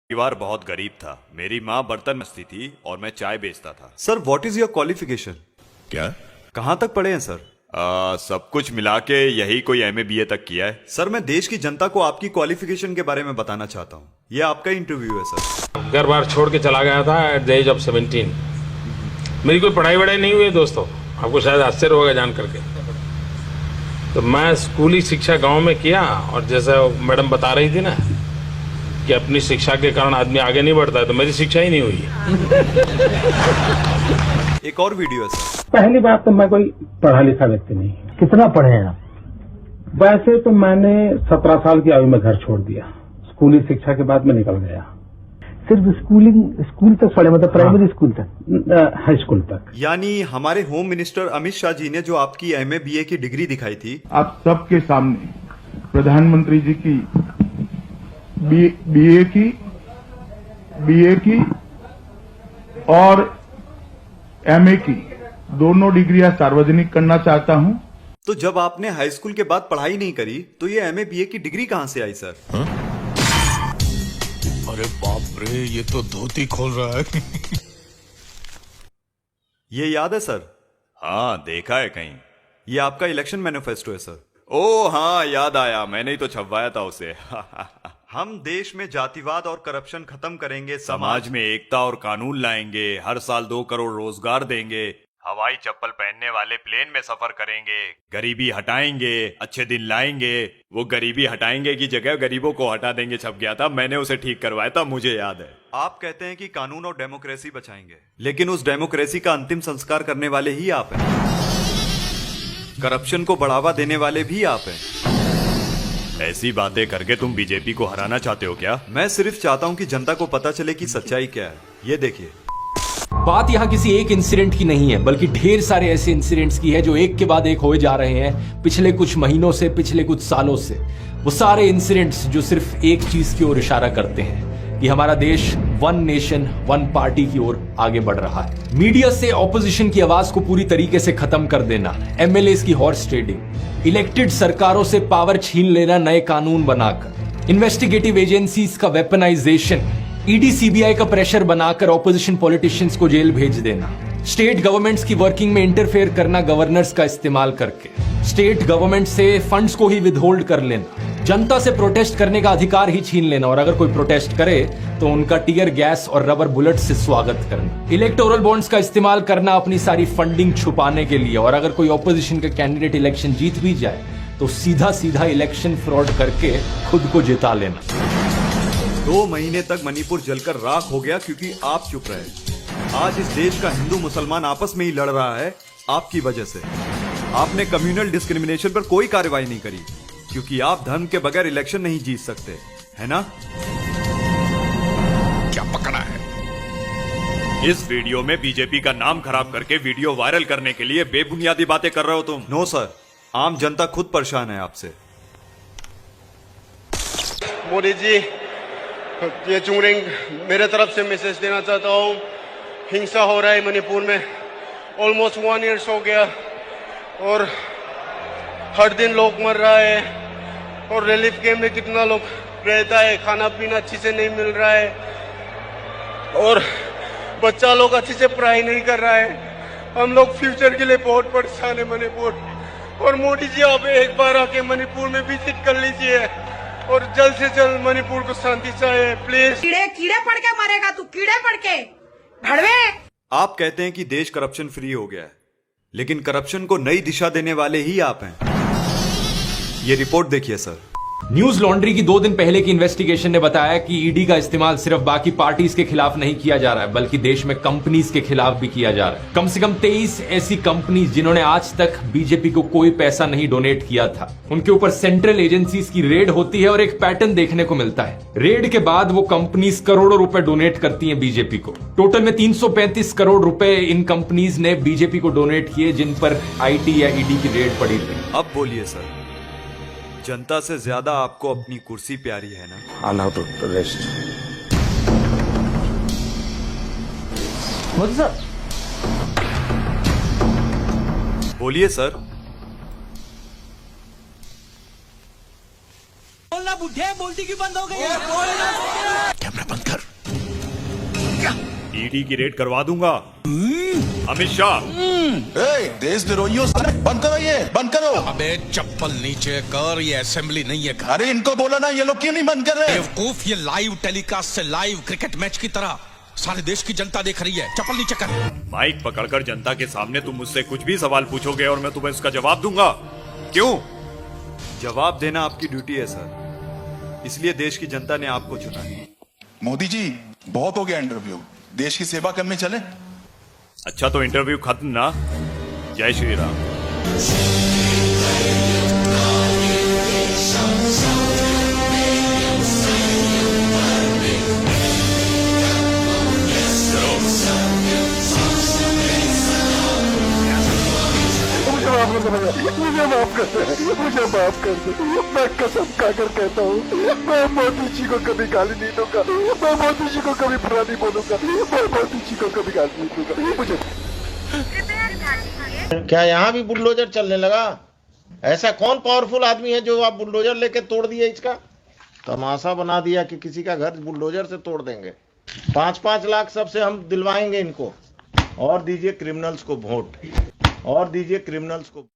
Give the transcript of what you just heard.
परिवार बहुत गरीब था। मेरी माँ बर्तन मस्ती थी और मैं चाय बेचता था। Sir what is your qualification? क्या? कहाँ तक पढ़े हैं सर? सब कुछ मिला के यही कोई एमए बीए तक किया है। सर मैं देश की जनता को आपकी क्वालिफिकेशन के बारे में बताना चाहता हूँ। ये आपका इंटरव्यू है सर। घर बार छोड़ के चला गया था एट द एज ऑफ 17। मेरी कोई पढ़ाई वढ़ाई नहीं हुई है दोस्तों, आपको शायद आश्चर्य होगा जान करके। तो मैं स्कूली शिक्षा गांव में किया, और जैसा मैडम बता रही थी ना कि अपनी शिक्षा के कारण आदमी आगे नहीं बढ़ता है, तो मेरी शिक्षा ही नहीं हुई है। एक और वीडियो है सर। पहली बात तो मैं कोई पढ़ा लिखा व्यक्ति नहीं। कितना पढ़े हैं आप? वैसे तो मैंने 17 साल की आयु में घर छोड़ दिया। स्कूली शिक्षा के बाद मैं निकल गया। सिर्फ स्कूल तक पढ़े, मतलब प्राइमरी स्कूल तक? हाई स्कूल तक। यानी हमारे होम मिनिस्टर अमित शाह जी ने जो आपकी एमए बीए की डिग्री दिखाई थी, आप सबके सामने प्रधानमंत्री जी की बीए की और एमए की दोनों डिग्रियां सार्वजनिक करना चाहता हूं। तो जब आपने हाई स्कूल के बाद पढ़ाई नहीं करी तो ये एमए बीए की डिग्री कहाँ से आई सर? अरे बाप रे, ये तो धोती खोल रहा है। ये याद है सर? हाँ, देखा है कहीं। ये आपका इलेक्शन मैनिफेस्टो है सर। ओ हाँ, याद आया, मैंने ही तो छपवाया था उसे। हम देश में जातिवाद और करप्शन खत्म करेंगे, समाज में एकता और कानून लाएंगे, हर साल 2 करोड़ रोजगार देंगे, हवाई चप्पल पहनने वाले प्लेन में सफर करेंगे, गरीबी हटाएंगे, अच्छे दिन लाएंगे। वो गरीबी हटाएंगे की जगह गरीबों को हटा देंगे छप गया था, मैंने उसे ठीक करवाया था, मुझे याद है। आप कहते हैं कि कानून और डेमोक्रेसी बचाएंगे, लेकिन उस डेमोक्रेसी का अंतिम संस्कार करने वाले ही आप हैं। करप्शन को बढ़ावा देने वाले भी आप हैं। ऐसी बातें करके तुम बीजेपी को हराना चाहते हो क्या? मैं सिर्फ चाहता हूं कि जनता को पता चले कि सच्चाई क्या है। ये देखिए। बात यहाँ किसी एक इंसिडेंट की नहीं है, बल्कि ढेर सारे ऐसे इंसिडेंट्स की है जो एक के बाद एक होए जा रहे हैं पिछले कुछ महीनों से, पिछले कुछ सालों से। वो सारे इंसिडेंट्स जो सिर्फ एक चीज की ओर इशारा करते हैं कि हमारा देश वन नेशन वन पार्टी की ओर आगे बढ़ रहा है। मीडिया से ऑपोजिशन की आवाज को पूरी तरीके से खत्म कर देना, एमएलएस की हॉर्स ट्रेडिंग, इलेक्टेड सरकारों से पावर छीन लेना नए कानून बनाकर, इन्वेस्टिगेटिव एजेंसीज का वेपनाइजेशन, ईडी सीबीआई का प्रेशर बनाकर ऑपोजिशन पॉलिटिशियंस को जेल भेज देना, स्टेट गवर्नमेंट्स की वर्किंग में इंटरफेयर करना गवर्नर्स का इस्तेमाल करके, स्टेट गवर्नमेंट से फंड्स को ही विदहोल्ड कर लेना, जनता से प्रोटेस्ट करने का अधिकार ही छीन लेना, और अगर कोई प्रोटेस्ट करे तो उनका टीयर गैस और रबर बुलेट से स्वागत करना, इलेक्टोरल बॉन्ड्स का इस्तेमाल करना अपनी सारी फंडिंग छुपाने के लिए, और अगर कोई ऑपोजिशन का कैंडिडेट इलेक्शन जीत भी जाए तो सीधा सीधा इलेक्शन फ्रॉड करके खुद को जिता लेना। 2 महीने तक मणिपुर जलकर राख हो गया क्योंकि आप चुप रहे। आज इस देश का हिंदू मुसलमान आपस में ही लड़ रहा है आपकी वजह से। आपने कम्युनल डिस्क्रिमिनेशन पर कोई कार्रवाई नहीं करी क्योंकि आप धर्म के बगैर इलेक्शन नहीं जीत सकते, है ना? क्या पकड़ा है? इस वीडियो में बीजेपी का नाम खराब करके वीडियो वायरल करने के लिए बेबुनियादी बातें कर रहे हो तुम। नो सर, आम जनता खुद परेशान है आपसे। मोदी जी, ये चुंगरिंग मेरे तरफ से मैसेज देना चाहता हूँ। हिंसा हो रहा है मणिपुर में, ऑलमोस्ट 1 ईयर हो गया, और हर दिन लोग मर रहा है, और रिलीफ कैंप में कितना लोग रहता है, खाना पीना अच्छे से नहीं मिल रहा है, और बच्चा लोग अच्छे से पढ़ाई नहीं कर रहा है। हम लोग फ्यूचर के लिए बहुत परेशान है मणिपुर। और मोदी जी, आप एक बार आके मणिपुर में विजिट कर लीजिए और जल्द से जल्द मणिपुर को शांति चाहिए, प्लीज। कीड़े पड़ के मरेगा तू, कीड़े पड़ के भड़वे। आप कहते हैं कि देश करप्शन फ्री हो गया है, लेकिन करप्शन को नई दिशा देने वाले ही आप हैं। ये रिपोर्ट देखिए सर। न्यूज लॉन्ड्री की 2 दिन पहले की इन्वेस्टिगेशन ने बताया कि ईडी का इस्तेमाल सिर्फ बाकी पार्टीज के खिलाफ नहीं किया जा रहा है, बल्कि देश में कंपनीज के खिलाफ भी किया जा रहा है। कम से कम 23 ऐसी कंपनीज जिन्होंने आज तक बीजेपी को कोई पैसा नहीं डोनेट किया था, उनके ऊपर सेंट्रल एजेंसीज की रेड होती है और एक पैटर्न देखने को मिलता है। रेड के बाद वो कंपनीज करोड़ों रुपए डोनेट करती है बीजेपी को। टोटल में 335 करोड़ रुपए इन कंपनीज ने बीजेपी को डोनेट किए, जिन पर आईटी या ईडी की रेड पड़ी थी। अब बोलिए सर, जनता से ज्यादा आपको अपनी कुर्सी प्यारी है ना? Allow to rest. बोलिए सर। बोलना बुढ़े, बोलती क्यों बंद हो गई? कैमरा बंद कर। ईडी की रेड करवा दूंगा। अमित शाह, देशद्रोहियों बंद करो, ये बंद करो। अबे चप्पल नीचे कर, ये असेंबली नहीं है। अरे इनको बोला ना, ये लोग क्यों नहीं बंद कर रहे? बेवकूफ, ये लाइव टेलीकास्ट से लाइव क्रिकेट मैच की तरह सारे देश की जनता देख रही है। चप्पल नीचे कर। माइक पकड़कर जनता के सामने तुम मुझसे कुछ भी सवाल पूछोगे और मैं तुम्हें उसका जवाब दूंगा। क्यों? जवाब देना आपकी ड्यूटी है सर, इसलिए देश की जनता ने आपको चुना है। मोदी जी, बहुत हो गया इंटरव्यू, देश की सेवा करने चले। अच्छा तो इंटरव्यू खत्म ना। जय श्री राम। मुझे माफ कर दे, मुझे माफ कर दे। मैं कसम खाकर कहता हूँ, मैं मोदी जी को कभी गाली नहीं दूंगा, मैं मोदी जी को कभी बुरा नहीं बोलूंगा, मैं मोदी जी को कभी गाली नहीं दूंगा। मुझे क्या यहाँ भी बुलडोजर चलने लगा? ऐसा कौन पावरफुल आदमी है जो आप बुलडोजर लेके तोड़ दिए? इसका तमाशा बना दिया कि किसी का घर बुलडोजर से तोड़ देंगे। 5-5 लाख सबसे हम दिलवाएंगे इनको। और दीजिए क्रिमिनल्स को वोट, और दीजिए क्रिमिनल्स को।